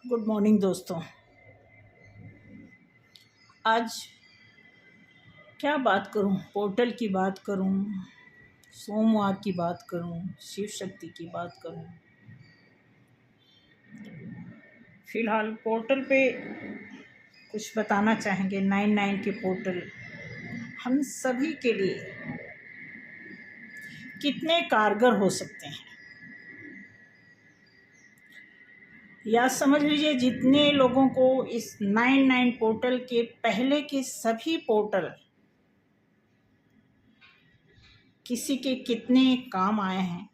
Good morning दोस्तों। आज क्या बात करूं? पोर्टल की बात करूं, सोमवार की बात करूं, शिव शक्ति की बात करूं। फिलहाल पोर्टल पे कुछ बताना चाहेंगे। 99 के पोर्टल हम सभी के लिए कितने कारगर हो सकते हैं, या समझ लीजिए जितने लोगों को इस 99 पोर्टल के पहले के सभी पोर्टल किसी के कितने काम आए हैं।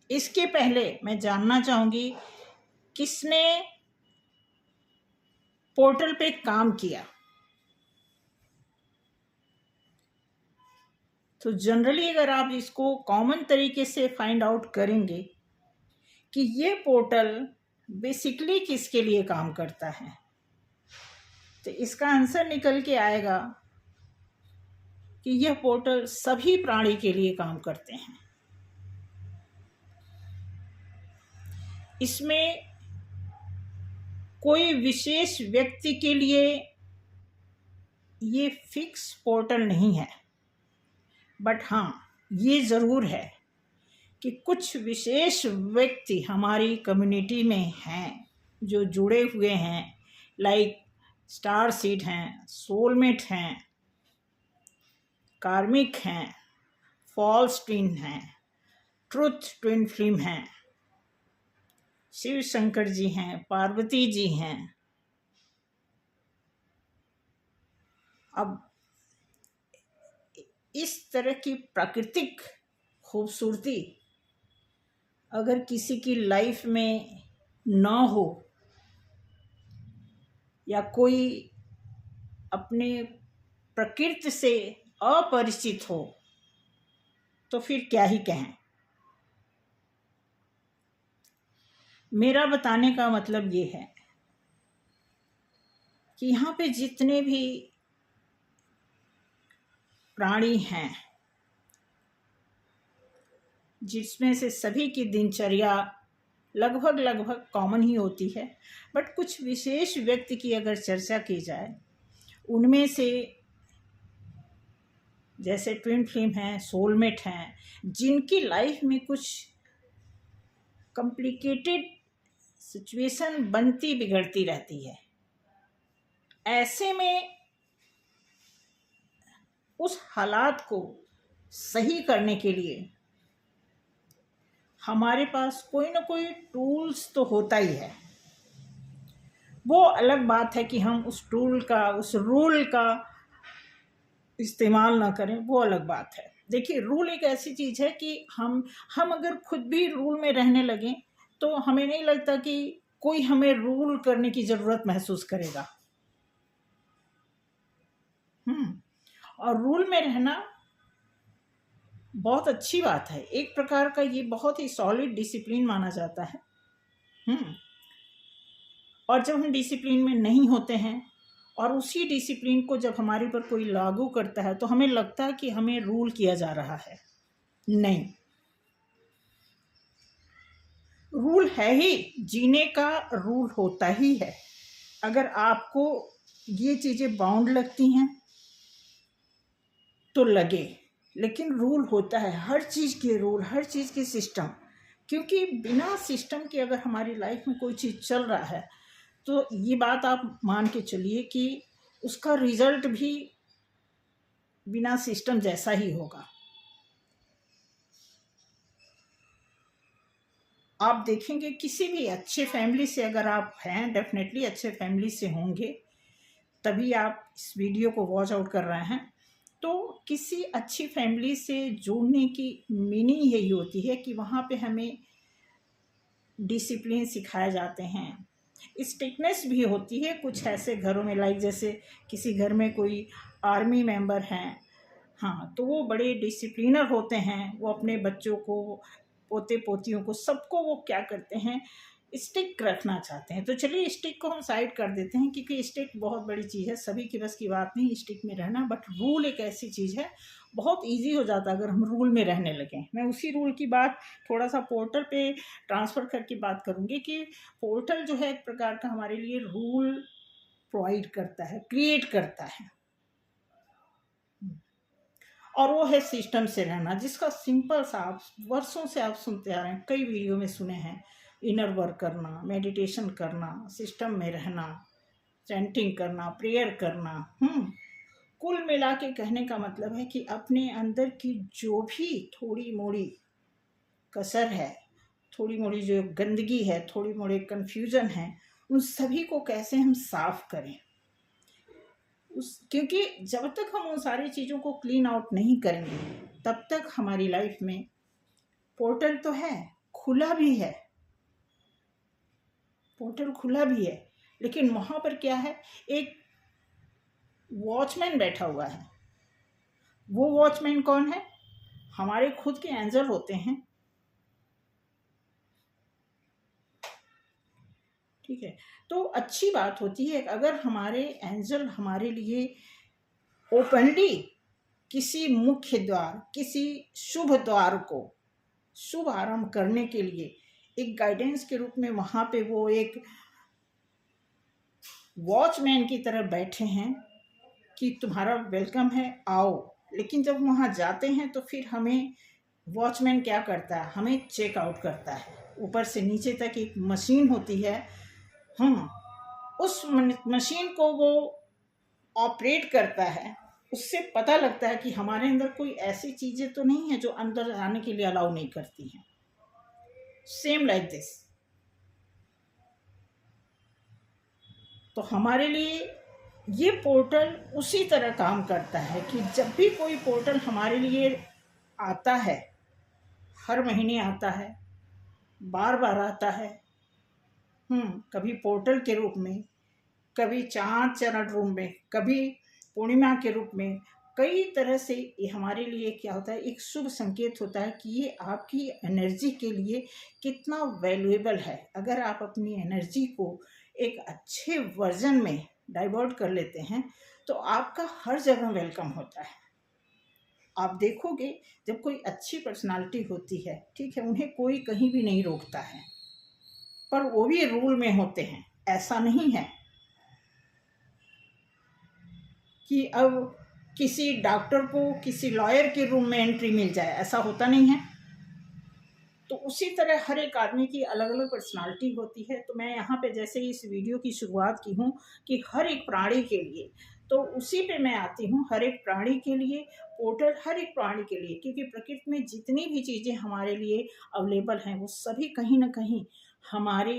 इसके पहले मैं जानना चाहूँगी किसने पोर्टल पे काम किया। तो जनरली अगर आप इसको कॉमन तरीके से फाइंड आउट करेंगे कि ये पोर्टल बेसिकली किसके लिए काम करता है, तो इसका आंसर निकल के आएगा कि यह पोर्टल सभी प्राणी के लिए काम करते हैं। इसमें कोई विशेष व्यक्ति के लिए ये फिक्स पोर्टल नहीं है, बट हाँ ये ज़रूर है कि कुछ विशेष व्यक्ति हमारी कम्युनिटी में हैं जो जुड़े हुए हैं, लाइक स्टार सीड हैं, सोलमेट हैं, कार्मिक हैं, फॉल्स ट्विन हैं, ट्रुथ ट्विन फ्लेम हैं, शिव शंकर जी हैं, पार्वती जी हैं। अब इस तरह की प्राकृतिक खूबसूरती अगर किसी की लाइफ में ना हो, या कोई अपने प्रकृति से अपरिचित हो, तो फिर क्या ही कहें। मेरा बताने का मतलब ये है कि यहाँ पे जितने भी प्राणी हैं, जिसमें से सभी की दिनचर्या लगभग कॉमन ही होती है, बट कुछ विशेष व्यक्ति की अगर चर्चा की जाए, उनमें से जैसे ट्विन फ्लेम हैं, सोलमेट हैं, जिनकी लाइफ में कुछ कॉम्प्लिकेटेड सिचुएशन बनती बिगड़ती रहती है, ऐसे में उस हालात को सही करने के लिए हमारे पास कोई ना कोई टूल्स तो होता ही है। वो अलग बात है कि हम उस टूल का, उस रूल का इस्तेमाल ना करें, वो अलग बात है। देखिए, रूल एक ऐसी चीज़ है कि हम अगर खुद भी रूल में रहने लगें तो हमें नहीं लगता कि कोई हमें रूल करने की ज़रूरत महसूस करेगा। और रूल में रहना बहुत अच्छी बात है, एक प्रकार का ये बहुत ही सॉलिड डिसिप्लिन माना जाता है। और जब हम डिसिप्लिन में नहीं होते हैं और उसी डिसिप्लिन को जब हमारे पर कोई लागू करता है तो हमें लगता है कि हमें रूल किया जा रहा है। नहीं, रूल है ही, जीने का रूल होता ही है। अगर आपको ये चीज़ें बाउंड लगती हैं तो लगे, लेकिन रूल होता है, हर चीज़ के रूल, हर चीज़ के सिस्टम। क्योंकि बिना सिस्टम के अगर हमारी लाइफ में कोई चीज़ चल रहा है तो ये बात आप मान के चलिए कि उसका रिजल्ट भी बिना सिस्टम जैसा ही होगा। आप देखेंगे किसी भी अच्छे फैमिली से अगर आप हैं, डेफिनेटली अच्छे फैमिली से होंगे, तभी आप इस वीडियो को वॉच आउट कर रहे हैं। तो किसी अच्छी फैमिली से जुड़ने की मीनिंग यही होती है कि वहाँ पे हमें डिसिप्लिन सिखाए जाते हैं, स्ट्रिक्टनेस भी होती है। कुछ ऐसे घरों में, लाइक जैसे किसी घर में कोई आर्मी मेंबर हैं, हाँ, तो वो बड़े डिसिप्लिनर होते हैं। वो अपने बच्चों को, पोते पोतियों को, सबको वो क्या करते हैं, स्टिक रखना चाहते हैं। तो चलिए स्टिक को हम साइड कर देते हैं, क्योंकि स्टिक बहुत बड़ी चीज़ है, सभी की बस की बात नहीं स्टिक में रहना। बट रूल एक ऐसी चीज़ है, बहुत इजी हो जाता है अगर हम रूल में रहने लगें। मैं उसी रूल की बात थोड़ा सा पोर्टल पे ट्रांसफ़र करके बात करूँगी कि पोर्टल जो है एक प्रकार का हमारे लिए रूल प्रोवाइड करता है, क्रिएट करता है, और वो है सिस्टम से रहना, जिसका सिंपल सा आप वर्षों से आप सुनते आ रहे हैं, कई वीडियो में सुने हैं। इनर वर्क करना, मेडिटेशन करना, सिस्टम में रहना, चैंटिंग करना, प्रेयर करना। कुल मिला के कहने का मतलब है कि अपने अंदर की जो भी थोड़ी मोड़ी कसर है, थोड़ी मोड़ी जो गंदगी है, थोड़ी मोड़ी कन्फ्यूजन है, उन सभी को कैसे हम साफ करें। क्योंकि जब तक हम उन सारी चीज़ों को क्लीन आउट नहीं करेंगे, तब तक हमारी लाइफ में पोर्टल तो है, खुला भी है, पोर्टल खुला भी है, लेकिन वहाँ पर क्या है, एक वॉचमैन बैठा हुआ है। वो वॉचमैन कौन है? हमारे खुद के एंजल होते हैं। ठीक है, तो अच्छी बात होती है अगर हमारे एंजल हमारे लिए ओपनली किसी मुख्य द्वार, किसी शुभ द्वार को शुभ आरंभ करने के लिए एक गाइडेंस के रूप में वहाँ पे वो एक वॉचमैन की तरह बैठे हैं कि तुम्हारा वेलकम है, आओ। लेकिन जब वहाँ जाते हैं तो फिर हमें वॉचमैन क्या करता है, हमें चेक आउट करता है। ऊपर से नीचे तक एक मशीन होती है, उस मशीन को वो ऑपरेट करता है। उससे पता लगता है कि हमारे अंदर कोई ऐसी चीज़ें तो नहीं है जो अंदर आने के लिए अलाउ नहीं करती हैं। Same like this. तो हमारे लिए ये पोर्टल उसी तरह काम करता है कि जब भी कोई पोर्टल हमारे लिए आता है, हर महीने आता है, बार बार आता है, कभी पोर्टल के रूप में, कभी चांद चरण रूप में, कभी पूर्णिमा के रूप में, कई तरह से ये हमारे लिए क्या होता है, एक शुभ संकेत होता है कि ये आपकी एनर्जी के लिए कितना वैल्यूएबल है। अगर आप अपनी एनर्जी को एक अच्छे वर्जन में डाइवर्ट कर लेते हैं तो आपका हर जगह वेलकम होता है। आप देखोगे जब कोई अच्छी पर्सनालिटी होती है, ठीक है, उन्हें कोई कहीं भी नहीं रोकता है, पर वो भी रूल में होते हैं। ऐसा नहीं है कि अब किसी डॉक्टर को किसी लॉयर के रूम में एंट्री मिल जाए, ऐसा होता नहीं है। तो उसी तरह हर एक आदमी की अलग अलग पर्सनालिटी होती है। तो मैं यहाँ पे जैसे ही इस वीडियो की शुरुआत की हूँ कि हर एक प्राणी के लिए, तो उसी पे मैं आती हूँ, हर एक प्राणी के लिए पोर्टल, हर एक प्राणी के लिए, क्योंकि प्रकृति में जितनी भी चीज़ें हमारे लिए अवेलेबल हैं वो सभी कहीं ना कहीं हमारे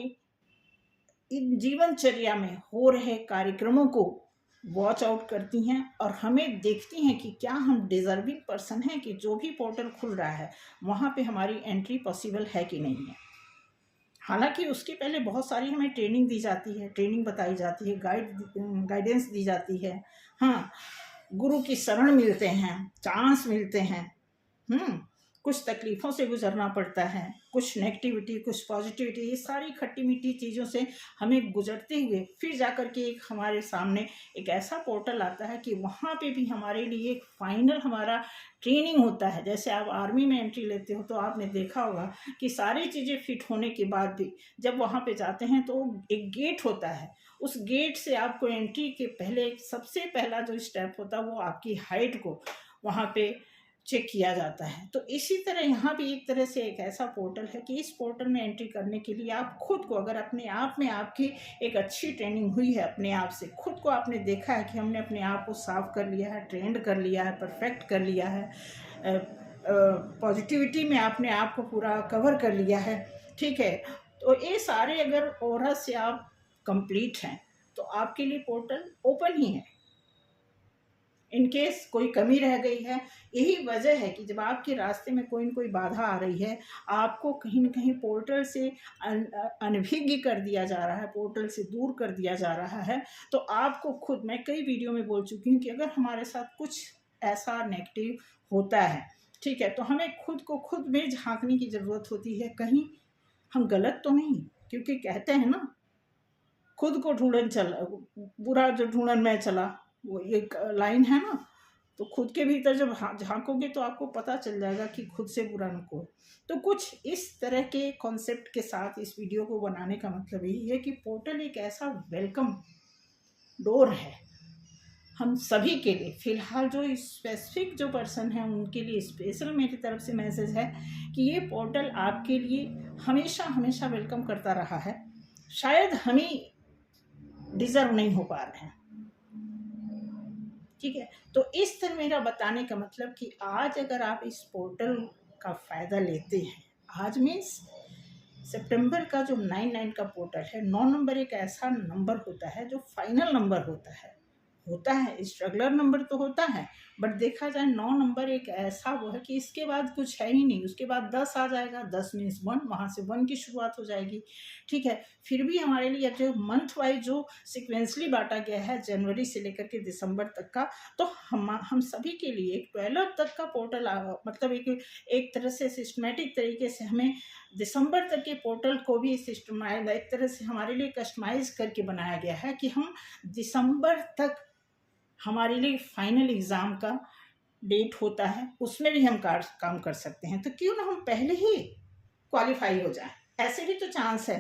इन जीवनचर्या में हो रहे कार्यक्रमों को वॉच आउट करती हैं और हमें देखती हैं कि क्या हम डिजर्विंग पर्सन हैं, कि जो भी पोर्टल खुल रहा है वहाँ पे हमारी एंट्री पॉसिबल है कि नहीं है। हालांकि उसके पहले बहुत सारी हमें ट्रेनिंग दी जाती है, ट्रेनिंग बताई जाती है, गाइडेंस दी जाती है। गुरु की शरण मिलते हैं, चांस मिलते हैं, कुछ तकलीफ़ों से गुजरना पड़ता है, कुछ नेगेटिविटी, कुछ पॉजिटिविटी, ये सारी खट्टी मीठी चीज़ों से हमें गुजरते हुए फिर जाकर के एक हमारे सामने एक ऐसा पोर्टल आता है कि वहाँ पे भी हमारे लिए एक फाइनल हमारा ट्रेनिंग होता है। जैसे आप आर्मी में एंट्री लेते हो तो आपने देखा होगा कि सारी चीज़ें फिट होने के बाद भी जब वहाँ पे जाते हैं तो एक गेट होता है, उस गेट से आपको एंट्री के पहले सबसे पहला जो स्टेप होता है वो आपकी हाइट को वहाँ पे चेक किया जाता है। तो इसी तरह यहाँ भी एक तरह से एक ऐसा पोर्टल है कि इस पोर्टल में एंट्री करने के लिए आप खुद को, अगर अपने आप में आपकी एक अच्छी ट्रेनिंग हुई है, अपने आप से खुद को आपने देखा है कि हमने अपने आप को साफ कर लिया है, ट्रेंड कर लिया है, परफेक्ट कर लिया है, पॉजिटिविटी में आपने आप को पूरा कवर कर लिया है, ठीक है, तो ये सारे अगर ऑरा से आप कंप्लीट हैं तो आपके लिए पोर्टल ओपन ही है। इनकेस कोई कमी रह गई है, यही वजह है कि जब आपके रास्ते में कोई न कोई बाधा आ रही है, आपको कहीं न कहीं पोर्टल से अनभिज्ञ कर दिया जा रहा है, पोर्टल से दूर कर दिया जा रहा है, तो आपको खुद, मैं कई वीडियो में बोल चुकी हूँ कि अगर हमारे साथ कुछ ऐसा नेगेटिव होता है, ठीक है, तो हमें खुद को खुद में झांकने की ज़रूरत होती है, कहीं हम गलत तो नहीं, क्योंकि कहते हैं ना, खुद को ढूंढन चला, बुरा जो ढूंढन में चला, वो एक लाइन है ना। तो खुद के भीतर जब झांकोगे तो आपको पता चल जाएगा कि खुद से बुरा न कोई। तो कुछ इस तरह के कॉन्सेप्ट के साथ इस वीडियो को बनाने का मतलब यही है कि पोर्टल एक ऐसा वेलकम डोर है हम सभी के लिए। फिलहाल जो स्पेसिफिक जो पर्सन है उनके लिए स्पेशल मेरी तरफ से मैसेज है कि ये पोर्टल आपके लिए हमेशा हमेशा वेलकम करता रहा है। शायद हम ही डिजर्व नहीं हो पा रहे हैं, ठीक है। तो इस तरह मेरा बताने का मतलब कि आज अगर आप इस पोर्टल का फ़ायदा लेते हैं, आज मीन्स सितंबर का जो 99 का पोर्टल है, 9 नंबर एक ऐसा नंबर होता है जो फाइनल नंबर होता है स्ट्रगलर नंबर तो होता है, बट देखा जाए 9 नंबर एक ऐसा वो है कि इसके बाद कुछ है ही नहीं। उसके बाद 10 आ जाएगा, 10 मीन्स 1, वहाँ से 1 की शुरुआत हो जाएगी, ठीक है। फिर भी हमारे लिए जो मंथ वाइज जो सिक्वेंसली बांटा गया है जनवरी से लेकर के दिसंबर तक का, तो हम सभी के लिए 12 तक का पोर्टल मतलब एक तरह से सिस्टमेटिक तरीके से हमें दिसंबर तक के पोर्टल को भी सिस्टमाइज एक तरह से हमारे लिए कस्टमाइज करके बनाया गया है कि हम दिसंबर तक हमारे लिए फाइनल एग्ज़ाम का डेट होता है, उसमें भी हम काम कर सकते हैं। तो क्यों ना हम पहले ही क्वालिफाई हो जाए, ऐसे भी तो चांस है।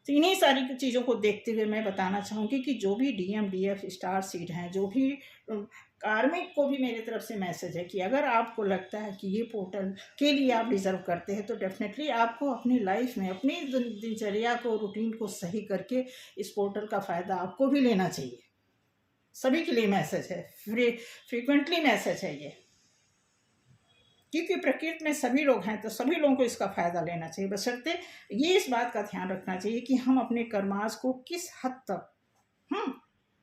तो इन्हीं सारी चीज़ों को देखते हुए मैं बताना चाहूँगी कि जो भी DM DF स्टार सीड हैं, जो भी कार्मिक को भी मेरी तरफ से मैसेज है कि अगर आपको लगता है कि ये पोर्टल के लिए आप डिज़र्व करते हैं, तो डेफिनेटली आपको अपनी लाइफ में अपनी दिनचर्या को, रूटीन को सही करके इस पोर्टल का फ़ायदा आपको भी लेना चाहिए। सभी के लिए मैसेज है, फ्रीक्वेंटली मैसेज है ये, क्योंकि प्रकृति में सभी लोग हैं, तो सभी लोगों को इसका फ़ायदा लेना चाहिए। बशर्ते ये इस बात का ध्यान रखना चाहिए कि हम अपने कर्मास को किस हद तक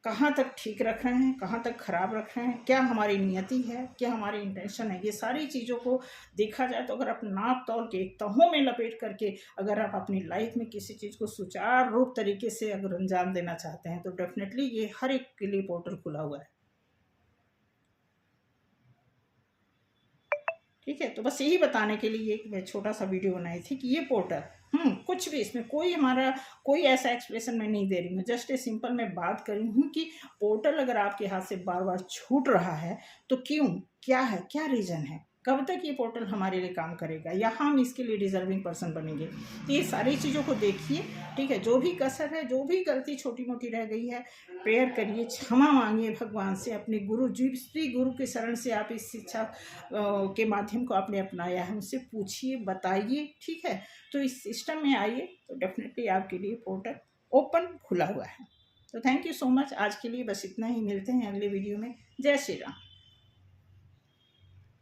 कहाँ तक ठीक रख रहे हैं, कहाँ तक खराब रख रहे हैं, क्या हमारी नियति है, क्या हमारी इंटेंशन है। ये सारी चीज़ों को देखा जाए तो अगर आप नाप तौल के एक तहों में लपेट करके अगर आप अपनी लाइफ में किसी चीज़ को सुचारू रूप तरीके से अगर अंजाम देना चाहते हैं, तो डेफिनेटली ये हर एक के लिए पोर्टल खुला हुआ है, ठीक है। तो बस यही बताने के लिए एक मैं छोटा सा वीडियो बनाई थी कि ये पोर्टल कुछ भी इसमें कोई ऐसा एक्सप्रेशन मैं नहीं दे रही हूँ, जस्ट ए सिंपल मैं बात कर रही हूँ कि पोर्टल अगर आपके हाथ से बार बार छूट रहा है तो क्यों, क्या है, क्या रीज़न है, कब तक ये पोर्टल हमारे लिए काम करेगा, या हम इसके लिए डिजर्विंग पर्सन बनेंगे। तो ये सारी चीज़ों को देखिए, ठीक है। जो भी कसर है, जो भी गलती छोटी मोटी रह गई है, प्रेयर करिए, क्षमा मांगिए भगवान से, अपने गुरु जिस भी गुरु के शरण से आप इस शिक्षा के माध्यम को आपने अपनाया है उनसे पूछिए, बताइए, ठीक है। तो इस सिस्टम में आइए तो डेफिनेटली आपके लिए पोर्टल ओपन खुला हुआ है। तो थैंक यू सो मच। आज के लिए बस इतना ही, मिलते हैं अगले वीडियो में। जय श्री राम।